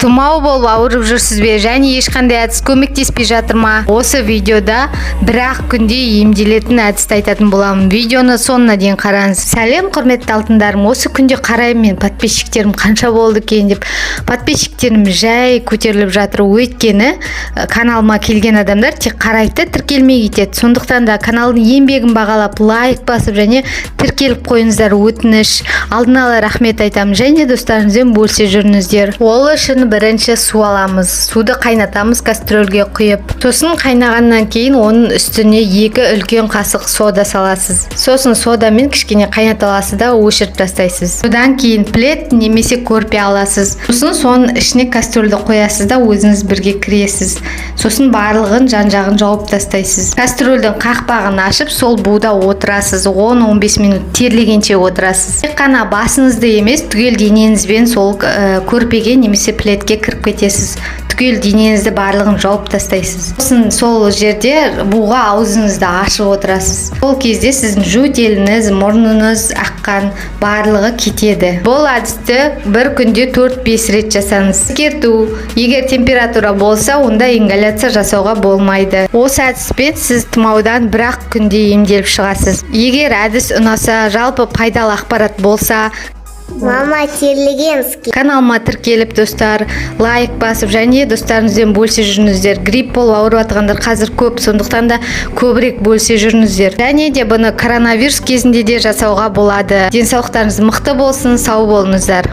Тумау болып ауырып жүрсізбе және ешқандай әдіс көмектеспей жатыр ма? Осы видеода бір-ақ күнде емделетін әдісті айтатын боламын. Видеоны соңына дейін қараңыз. Сәлем құрметті алтындарым. Осы күнде қараймын мен подписчиктерім қанша болды екен деп. Подписчиктерім жай көтеріліп жатыр. Өйткені каналыма келген адамдар тек қарайды, тіркелмей кетеді. Сондықтан да каналдың еңбегін бағалап, лайк басып және тіркеліп қойыңыздар, өтініш. Алдын ала рахмет айтамын және достарыңызбен бөлісе жүріңіздер. Ол үшін бірінші су аламыз. Суды қайнатамыз кастрөлге құйып. Сосын қайнағаннан кейін оның үстіне 2 үлкен қасық сода саласыз. Сосын содамен кішкене қайната аласыз да өшіріп тастайсыз. Содан кейін плед немесе көрпе аласыз. Сосын соның ішіне кастрөлді қоясыз да өзіңіз бірге кіресіз. Сосын барлығын жан-жағын жауып тастайсыз. Кастрөлдің қақпағын ашып, сол буда отырасыз. 10-15 минут терлегенше отырасыз. Тек қана басыңызды емес, түгел денеңізбен сол көрпеге немесе пледке кіріп кетесіз. Түгел денеңізді барлығын жауып тастайсыз. Сосын сол жерде буға аузыңызды ашып отырасыз. Сол кезде сіздің жөтеліңіз, мұрныңыз аққан барлығы кетеді. Бұл әдісті бір күнде 4-5 рет жасаңыз. Ескерту: егер температура болса, онда ингаляция жасауға болмайды. Осы әдіспен сіз тұмаудан бір-ақ күнде емделіп шығасыз. Егер әдіс ұнаса, жалпы пайдалы ақпарат болса, Мама Терлегенский каналыма тіркеліп достар, лайк басып және достарыңызбен бөлісе жүріңіздер. Грипп болып ауырып жатқандар қазір көп, сондықтан да көбірек бөлісе жүріңіздер. Және де бұны коронавирус кезінде де жасауға болады. Денсаулықтарыңыз мықты болсын, сау болыңыздар.